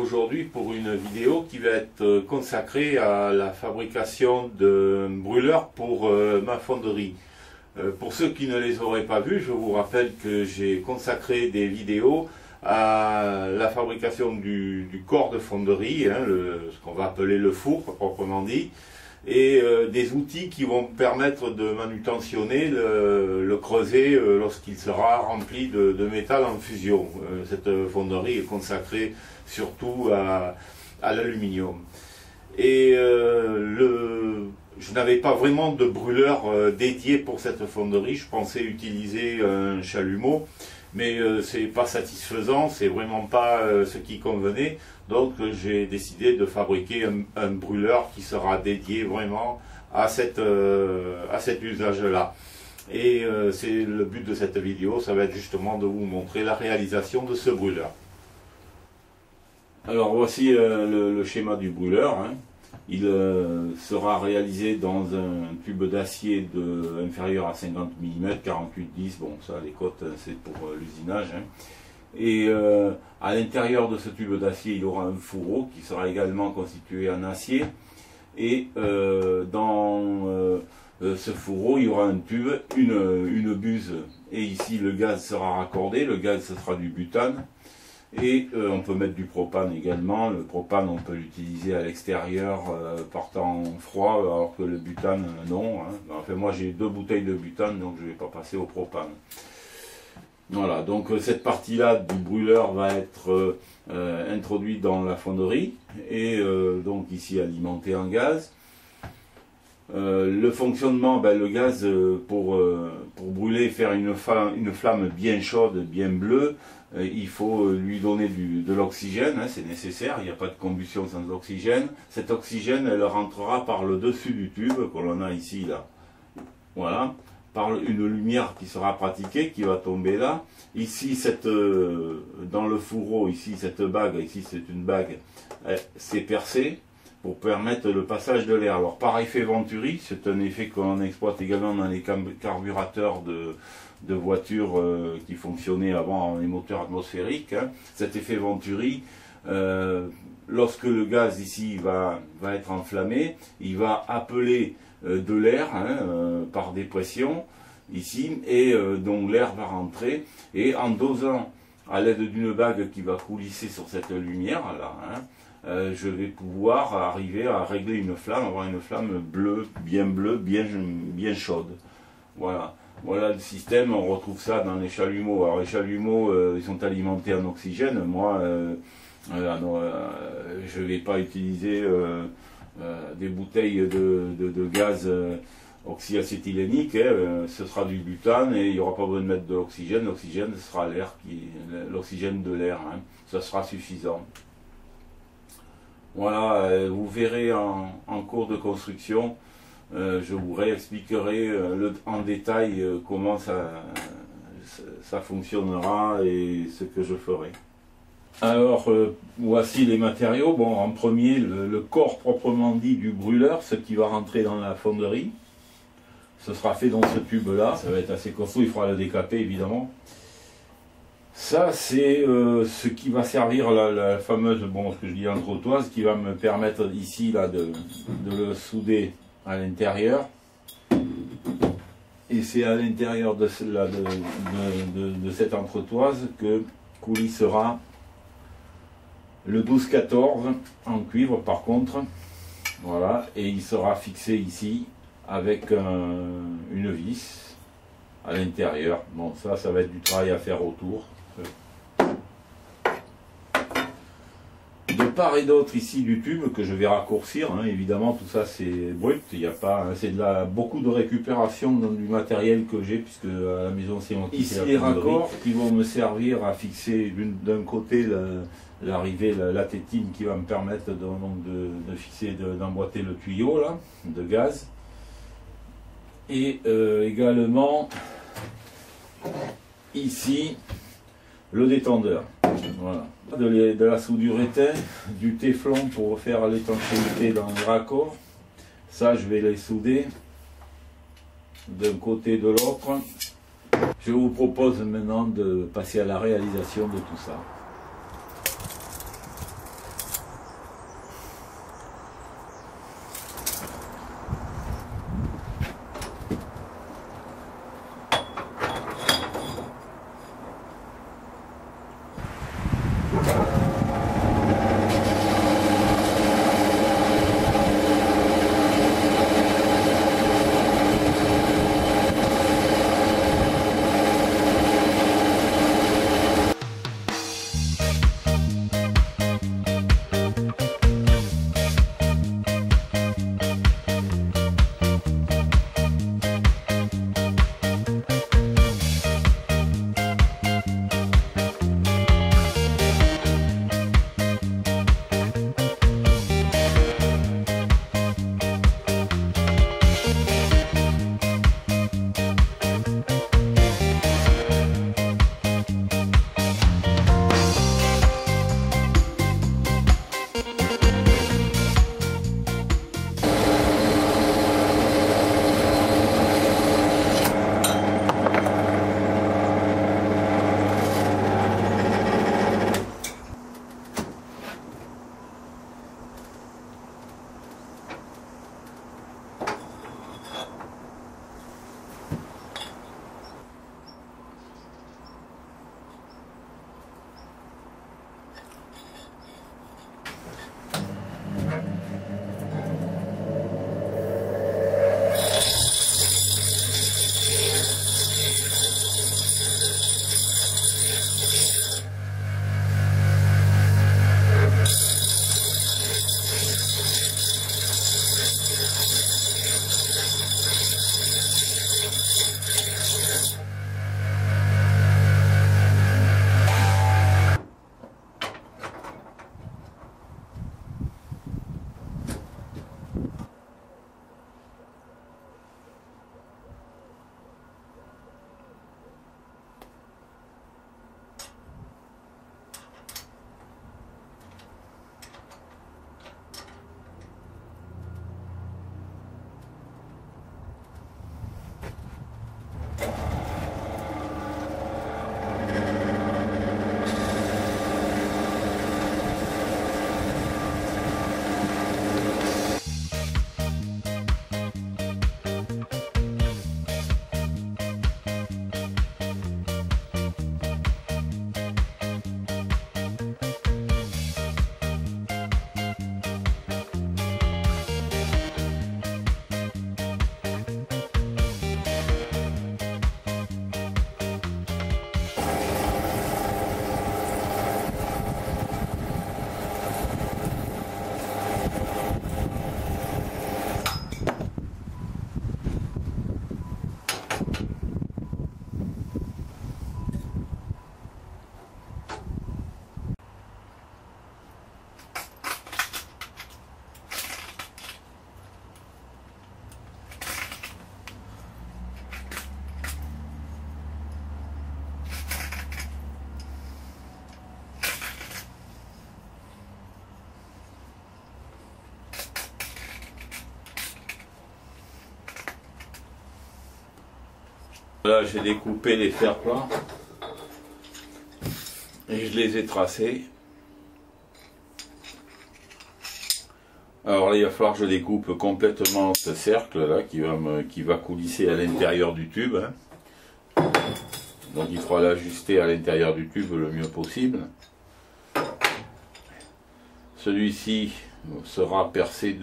aujourd'hui pour une vidéo qui va être consacrée à la fabrication de brûleurs pour ma fonderie. Pour ceux qui ne les auraient pas vus, je vous rappelle que j'ai consacré des vidéos à la fabrication du corps de fonderie, hein, ce qu'on va appeler le four proprement dit, et des outils qui vont permettre de manutentionner le creuset lorsqu'il sera rempli de métal en fusion. Cette fonderie est consacrée surtout à l'aluminium. Et je n'avais pas vraiment de brûleur dédié pour cette fonderie. Je pensais utiliser un chalumeau, mais c'est pas satisfaisant, c'est vraiment pas ce qui convenait. Donc j'ai décidé de fabriquer un brûleur qui sera dédié vraiment à cet usage-là. Et c'est le but de cette vidéo, ça va être justement de vous montrer la réalisation de ce brûleur. Alors voici le schéma du brûleur, hein. Il sera réalisé dans un tube d'acier inférieur à 50 mm, 48-10, bon ça les cotes c'est pour l'usinage, hein. Et à l'intérieur de ce tube d'acier il y aura un fourreau qui sera également constitué en acier, et dans ce fourreau il y aura un tube, une buse, et ici le gaz sera raccordé. Le gaz ce sera du butane. Et on peut mettre du propane également. Le propane on peut l'utiliser à l'extérieur par temps froid, alors que le butane non, hein. Enfin moi j'ai 2 bouteilles de butane, donc je ne vais pas passer au propane. Voilà, donc cette partie là du brûleur va être introduite dans la fonderie, et donc ici alimentée en gaz. Le fonctionnement, le gaz pour brûler, faire une flamme bien chaude, bien bleue, il faut lui donner de l'oxygène, hein, c'est nécessaire, il n'y a pas de combustion sans oxygène. Cet oxygène, elle rentrera par le dessus du tube, que l'on a ici, là. Voilà, par une lumière qui sera pratiquée, qui va tomber là. Ici, dans le fourreau, ici, cette bague, ici c'est une bague, c'est percé pour permettre le passage de l'air. Alors par effet Venturi, c'est un effet qu'on exploite également dans les carburateurs de voitures qui fonctionnaient avant en les moteurs atmosphériques, hein. Cet effet Venturi, lorsque le gaz ici va être enflammé, il va appeler de l'air, hein, par dépression ici, et donc l'air va rentrer, et en dosant à l'aide d'une bague qui va coulisser sur cette lumière là, hein, je vais pouvoir arriver à régler une flamme, avoir une flamme bleue, bien chaude. Voilà. Voilà le système, on retrouve ça dans les chalumeaux. Alors les chalumeaux, ils sont alimentés en oxygène. Moi, je ne vais pas utiliser des bouteilles de gaz oxyacéthylénique, hein. Ce sera du butane et il n'y aura pas besoin de mettre de l'oxygène. L'oxygène, ce sera l'air, l'oxygène de l'air, hein. Ça sera suffisant. Voilà, vous verrez en cours de construction, je vous réexpliquerai en détail comment ça fonctionnera et ce que je ferai. Alors, voici les matériaux. Bon, en premier, le corps proprement dit du brûleur, ce qui va rentrer dans la fonderie. Ce sera fait dans ce tube-là. Ça va être assez costaud, il faudra le décaper évidemment. Ça, c'est ce qui va servir la fameuse, bon, ce que je dis entretoise, qui va me permettre ici là de le souder à l'intérieur. Et c'est à l'intérieur de cette entretoise que coulissera le 12-14 en cuivre par contre. Voilà, et il sera fixé ici avec une vis à l'intérieur. Bon, ça va être du travail à faire autour. De part et d'autre ici du tube que je vais raccourcir, hein, évidemment tout ça c'est brut, il n'y a pas, hein, c'est beaucoup de récupération du matériel que j'ai, puisque à la maison c'est moi qui fais la fonderie. Ici les raccords qui vont me servir à fixer d'un côté l'arrivée, la tétine qui va me permettre de fixer, d'emboîter le tuyau là, de gaz, et également ici le détendeur. Voilà. De la soudure étain, du téflon pour faire l'étanchéité dans les raccords. Ça, je vais les souder d'un côté et de l'autre. Je vous propose maintenant de passer à la réalisation de tout ça. Là j'ai découpé les fers plats et je les ai tracés. Alors là il va falloir que je découpe complètement ce cercle là qui va coulisser à l'intérieur du tube. Hein. Donc il faudra l'ajuster à l'intérieur du tube le mieux possible. Celui-ci sera percé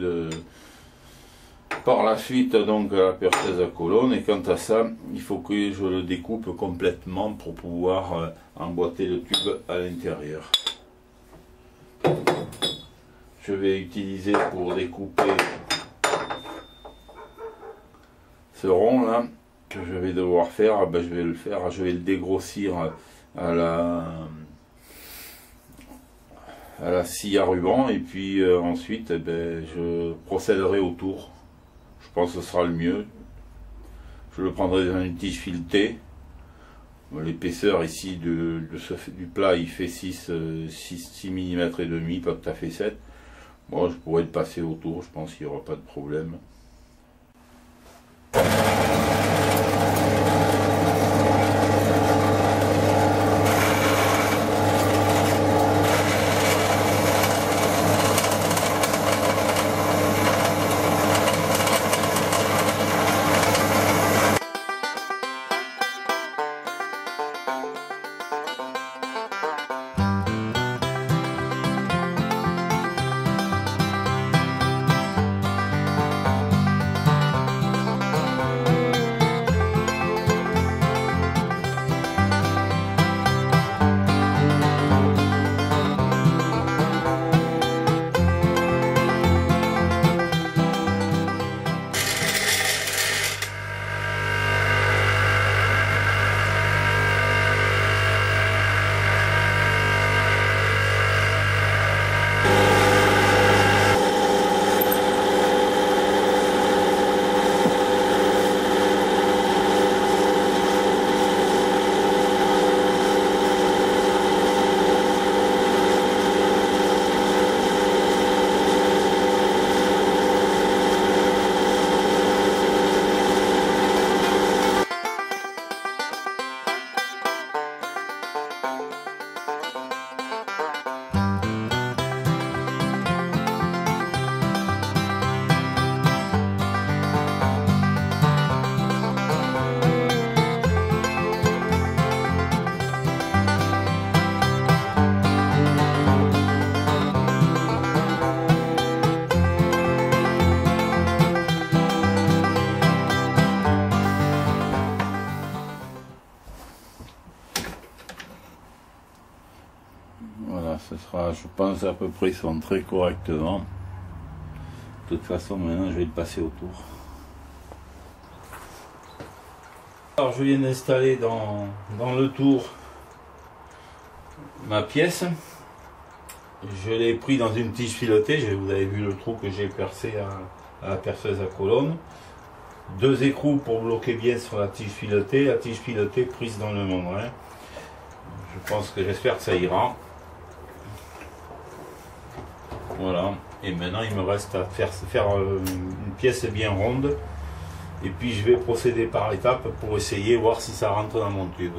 par la suite donc à la perceuse à colonne, et quant à ça il faut que je le découpe complètement pour pouvoir emboîter le tube à l'intérieur. Je vais utiliser pour découper ce rond là que je vais devoir faire, je vais le dégrossir à la scie à ruban, et puis ensuite je procéderai au tour. Je pense que ce sera le mieux. Je le prendrai dans une tige filetée. L'épaisseur ici du plat il fait 6 mm et demi, pas tout à fait 7. Moi je pourrais le passer au tour, je pense qu'il n'y aura pas de problème. Voilà, ce sera, je pense, à peu près centré correctement. De toute façon, maintenant, je vais le passer au tour. Alors, je viens d'installer dans le tour ma pièce. Je l'ai pris dans une tige filetée. Vous avez vu le trou que j'ai percé à la perceuse à colonne. 2 écrous pour bloquer bien sur la tige filetée. La tige filetée prise dans le membrane. Je pense que j'espère que ça ira. Voilà, et maintenant il me reste à faire une pièce bien ronde, et puis je vais procéder par étapes pour essayer voir si ça rentre dans mon tube.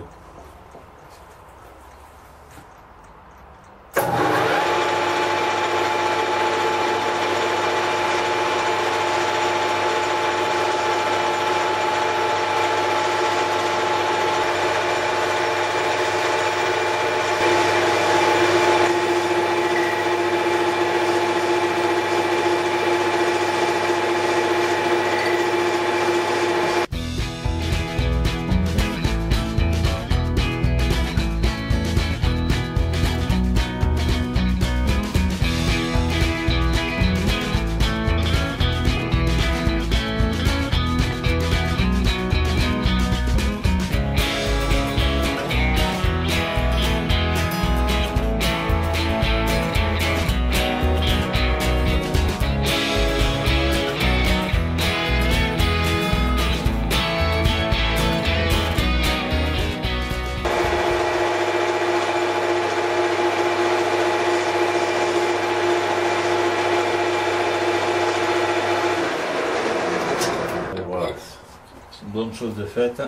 Bonne chose de faite.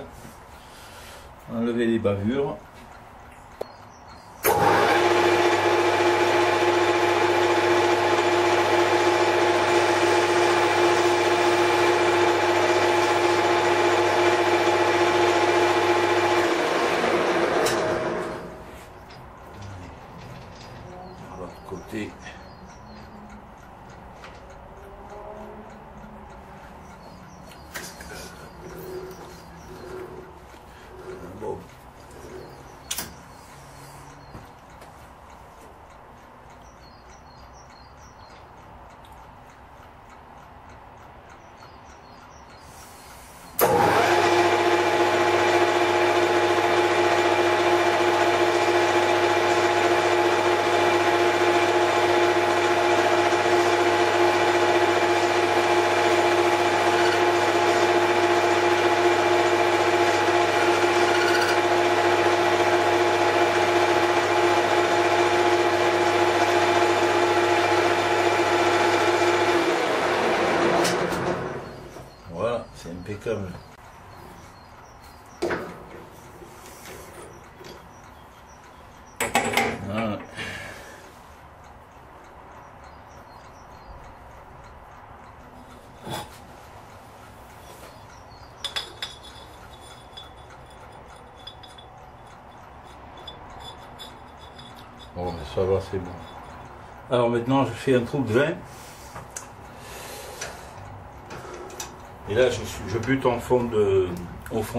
enlever les bavures. De l'autre côté. Bon. Voilà, c'est impeccable. Voilà. Bon, ça va, c'est bon. Alors maintenant, je fais un trou de vin. Et là, je bute au fond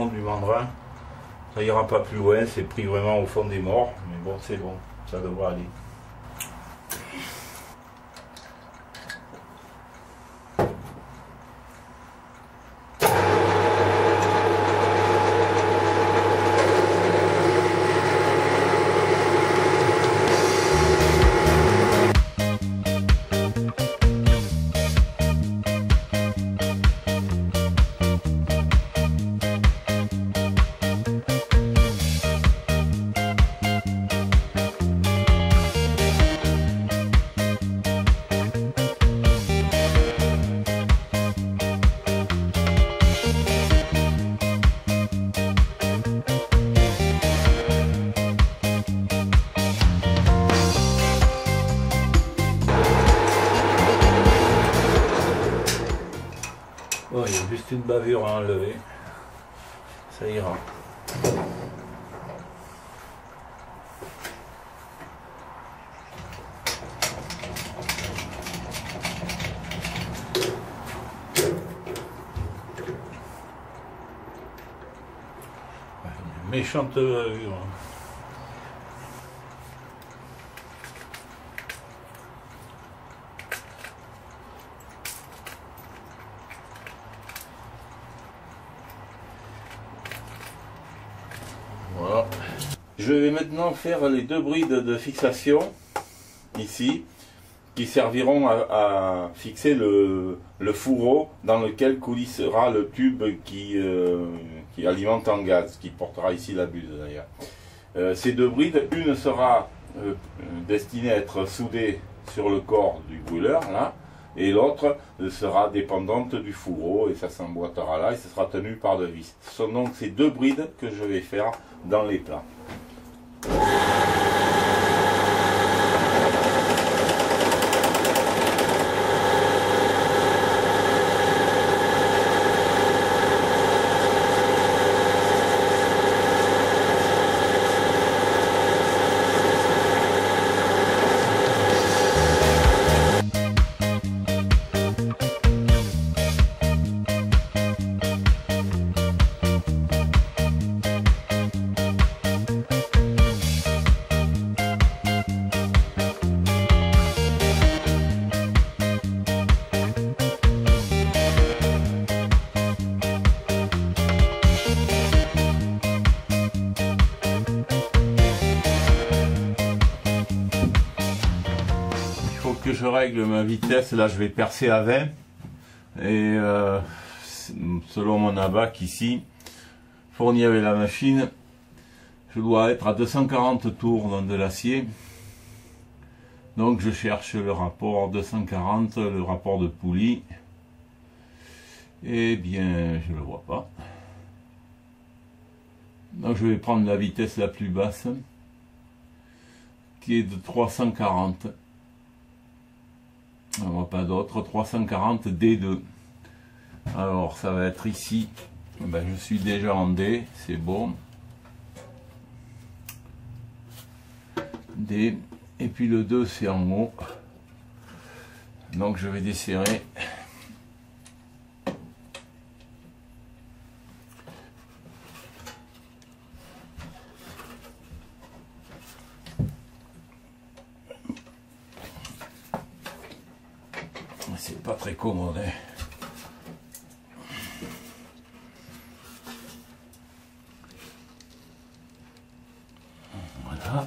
du mandrin. Ça ira pas plus loin, c'est pris vraiment au fond des morts. Mais bon, c'est bon, ça devrait aller. Bon, il y a juste une bavure à enlever, ça ira. Une méchante bavure. Voilà. Je vais maintenant faire les deux brides de fixation ici qui serviront à fixer le fourreau dans lequel coulissera le tube qui alimente en gaz, qui portera ici la buse d'ailleurs. Ces deux brides, une sera destinée à être soudée sur le corps du brûleur là, et l'autre sera dépendante du fourreau et ça s'emboîtera là et ce sera tenu par deux vis. Ce sont donc ces deux brides que je vais faire dans les plats. Que je règle ma vitesse, là je vais percer à 20 et selon mon abac ici fourni avec la machine, je dois être à 240 tours dans de l'acier, donc je cherche le rapport 240, le rapport de poulie, et bien je le vois pas. Donc je vais prendre la vitesse la plus basse, qui est de 340. On voit pas d'autre, 340 D2. Alors ça va être ici, ben, je suis déjà en D, c'est bon. D, et puis le 2 c'est en haut. Donc je vais desserrer. C'est pas très commode, hein. Voilà.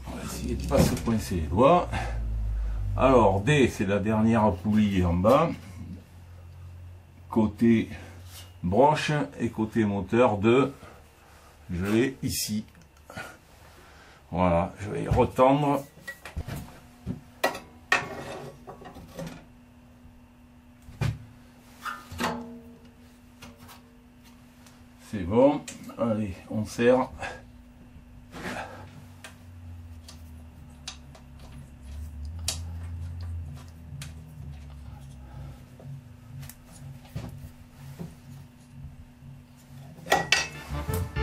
On va essayer de ne pas se coincer les doigts. Alors D, c'est la dernière poulie en bas. Côté broche et côté moteur 2, je l'ai ici. Voilà, je vais retendre. C'est bon. Allez, on serre.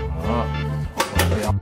Voilà. On serre.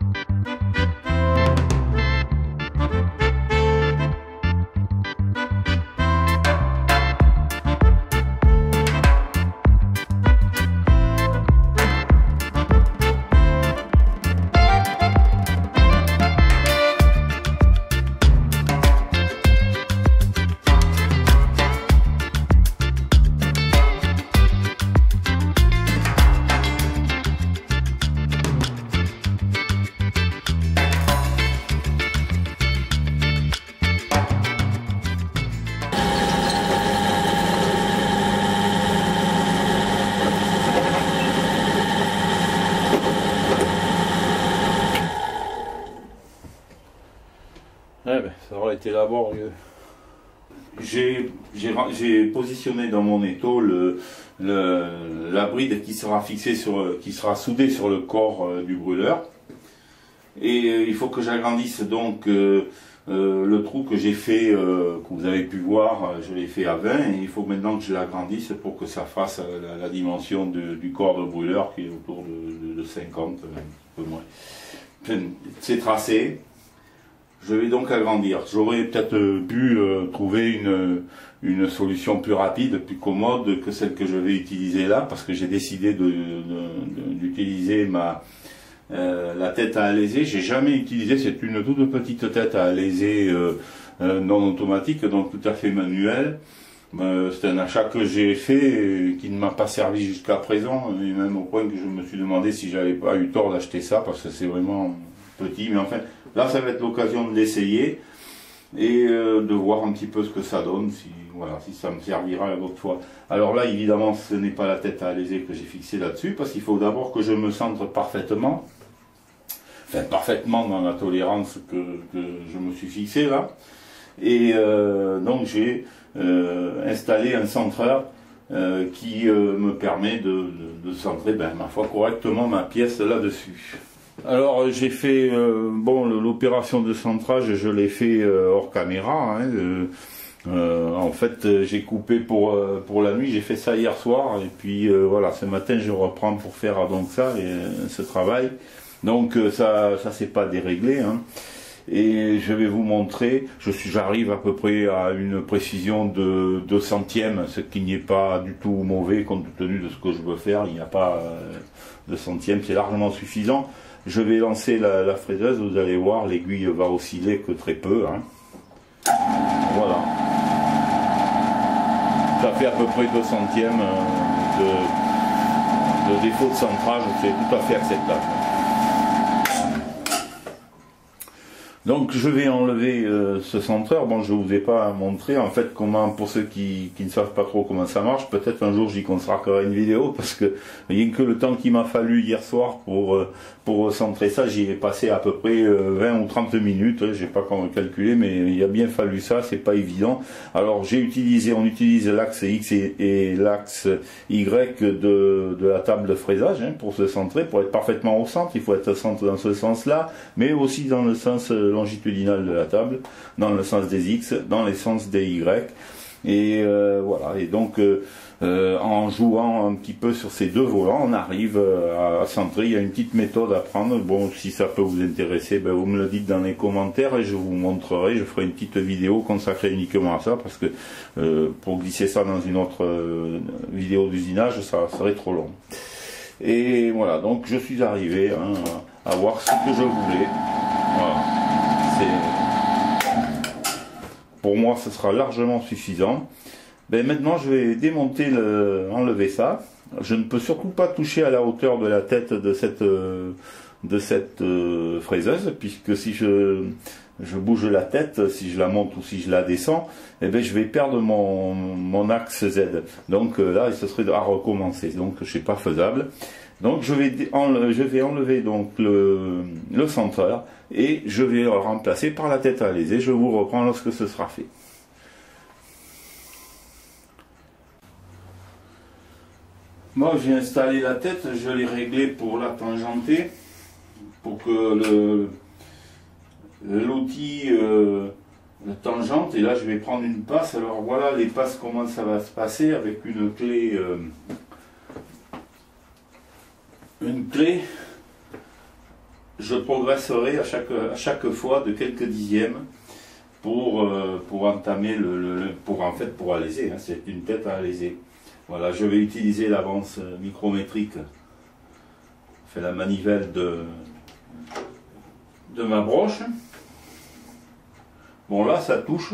Eh ben, ça aurait été laborieux. J'ai positionné dans mon étau la bride qui sera fixée qui sera soudée sur le corps du brûleur. Et il faut que j'agrandisse donc le trou que j'ai fait, que vous avez pu voir, je l'ai fait à 20, et il faut maintenant que je l'agrandisse pour que ça fasse la dimension du corps de brûleur qui est autour de 50, un peu moins. C'est tracé. Je vais donc agrandir. J'aurais peut-être pu trouver une solution plus rapide, plus commode que celle que je vais utiliser là, parce que j'ai décidé d'utiliser la tête à alaiser. J'ai jamais utilisé, c'est une toute petite tête à alaiser non automatique, donc tout à fait manuelle. C'est un achat que j'ai fait qui ne m'a pas servi jusqu'à présent, et même au point que je me suis demandé si j'avais pas eu tort d'acheter ça, parce que c'est vraiment petit. Mais enfin, là ça va être l'occasion de l'essayer et de voir un petit peu ce que ça donne, si ça me servira l'autre fois. Alors là évidemment ce n'est pas la tête à alaiser que j'ai fixée là-dessus, parce qu'il faut d'abord que je me centre parfaitement, enfin parfaitement dans la tolérance que je me suis fixé là. Et donc j'ai installé un centreur qui me permet de centrer, ma foi, correctement ma pièce là-dessus. Alors j'ai fait l'opération de centrage, je l'ai fait hors caméra. En fait j'ai coupé pour la nuit, j'ai fait ça hier soir, et puis voilà, ce matin je reprends pour faire donc ce travail. Donc ça c'est pas déréglé, hein. Et je vais vous montrer, j'arrive à peu près à une précision de 2 centièmes, ce qui n'est pas du tout mauvais compte tenu de ce que je veux faire. Il n'y a pas 2 centièmes, c'est largement suffisant. Je vais lancer la fraiseuse, vous allez voir, l'aiguille va osciller que très peu, hein. Voilà. Ça fait à peu près 2 centièmes de défaut de centrage, c'est tout à fait acceptable. Donc je vais enlever ce centreur. Bon, je vous ai pas montré en fait comment, pour ceux qui ne savent pas trop comment ça marche, peut-être un jour j'y consacrerai une vidéo, parce que rien que le temps qu'il m'a fallu hier soir pour centrer ça, j'y ai passé à peu près 20 ou 30 minutes, j'ai pas calculé, mais il a bien fallu ça, c'est pas évident. Alors on utilise l'axe X et l'axe Y de la table de fraisage pour se centrer, pour être parfaitement au centre. Il faut être centré dans ce sens-là, mais aussi dans le sens longitudinal de la table, dans le sens des X, dans le sens des Y. Et voilà. Et donc en jouant un petit peu sur ces deux volants, on arrive à centrer. Il y a une petite méthode à prendre. Bon, si ça peut vous intéresser, ben, vous me le dites dans les commentaires et je vous montrerai. Je ferai une petite vidéo consacrée uniquement à ça, parce que pour glisser ça dans une autre vidéo d'usinage, ça serait trop long. Et voilà, donc je suis arrivé à voir ce que je voulais. Voilà. Pour moi, ce sera largement suffisant. Ben, maintenant, je vais démonter enlever ça. Je ne peux surtout pas toucher à la hauteur de la tête de cette fraiseuse, puisque si je bouge la tête, si je la monte ou si je la descends, eh ben, je vais perdre mon axe Z. Donc là, ce serait à recommencer. Donc, je sais pas faisable. Donc, je vais enlever donc le centreur et je vais le remplacer par la tête à alésée. Je vous reprends lorsque ce sera fait. Moi, j'ai installé la tête, je l'ai réglée pour la tangenter, pour que l'outil tangente. Et là, je vais prendre une passe. Alors voilà les passes, comment ça va se passer avec une clé. Je progresserai à chaque fois de quelques dixièmes pour entamer pour alléger. C'est une tête à alléger. Voilà, je vais utiliser l'avance micrométrique, fait la manivelle de ma broche. Bon, là ça touche.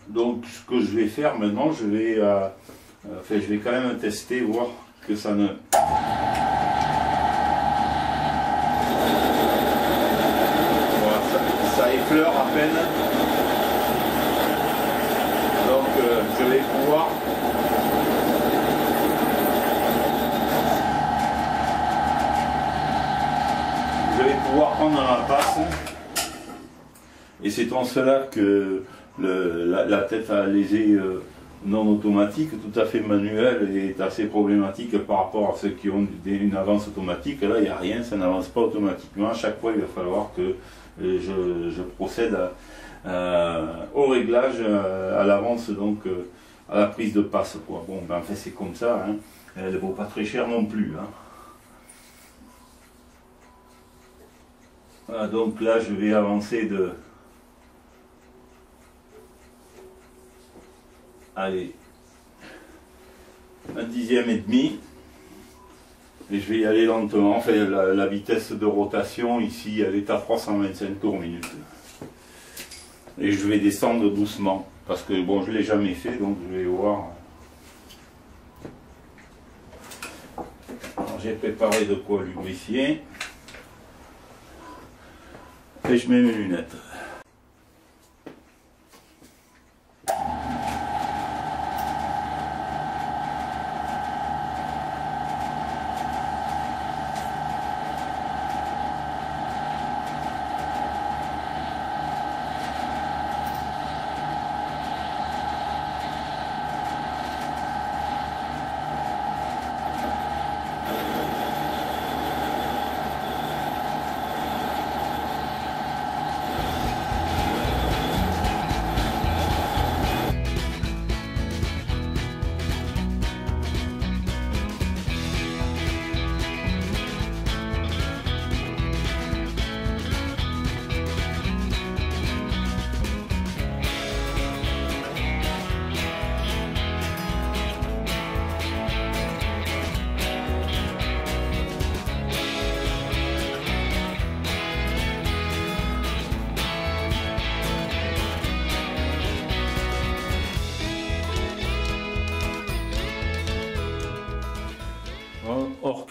Donc ce que je vais faire maintenant, je vais quand même tester, voir que ça ne... Voilà, ça effleure à peine. Donc je vais pouvoir... prendre la passe, et c'est en cela que la tête à alléger non automatique, tout à fait manuelle, est assez problématique par rapport à ceux qui ont une avance automatique. Là, il n'y a rien, ça n'avance pas automatiquement. À chaque fois, il va falloir que je procède au réglage à l'avance, donc à la prise de passe, quoi. Bon, ben, en fait, c'est comme ça, hein. Elle ne vaut pas très cher non plus, hein. Voilà, donc là je vais avancer de... Allez, 1 dixième et demi. Et je vais y aller lentement. Enfin, la vitesse de rotation ici, elle est à 325 tours minute. Et je vais descendre doucement. Parce que bon, je ne l'ai jamais fait, donc je vais voir. J'ai préparé de quoi lubrifier. Et je mets mes lunettes.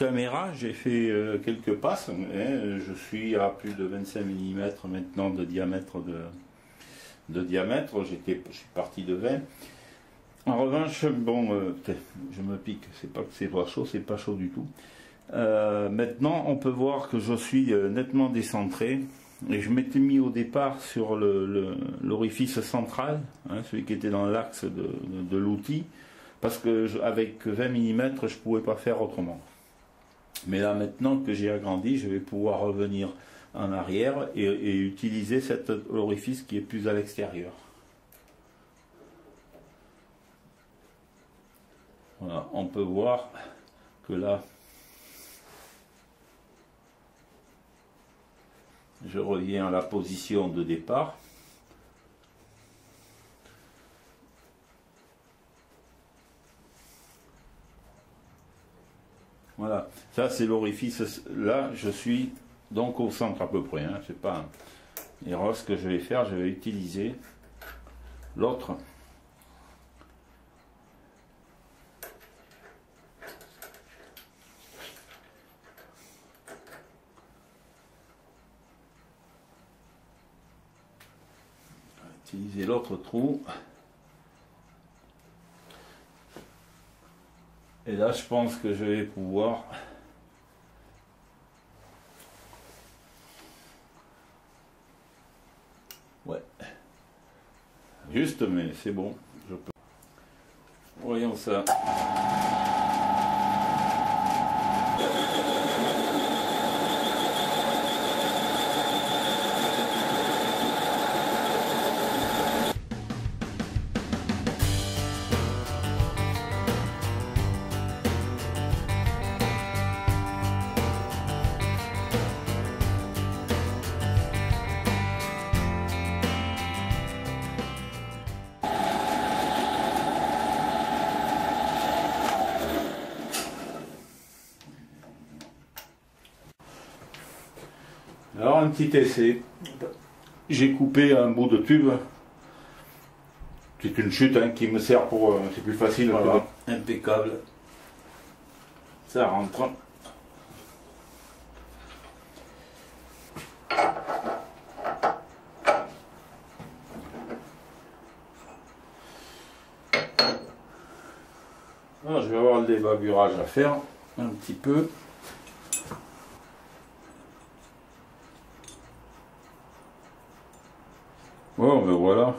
caméra, j'ai fait quelques passes. Hein, je suis à plus de 25 mm maintenant de diamètre. Je suis parti de 20. En revanche, bon, je me pique, c'est pas que c'est pas chaud du tout. Maintenant, on peut voir que je suis nettement décentré. Et je m'étais mis au départ sur l'orifice central, hein, celui qui était dans l'axe de l'outil, parce que avec 20 mm, je ne pouvais pas faire autrement. Mais là, maintenant que j'ai agrandi, je vais pouvoir revenir en arrière et utiliser cet orifice qui est plus à l'extérieur. Voilà, on peut voir que là, je reviens à la position de départ. Voilà, ça c'est l'orifice. Là, je suis donc au centre à peu près. Hein. C'est pas une erreur. Ce que je vais faire, je vais utiliser l'autre. Utiliser l'autre trou. Et là, je pense que je vais pouvoir juste, mais c'est bon, je peux. Voyons ça. Alors un petit essai, j'ai coupé un bout de tube, c'est une chute hein, qui me sert pour, c'est plus facile, voilà. Impeccable, ça rentre. Alors, je vais avoir le débâburage à faire, un petit peu. Bon, ben voilà.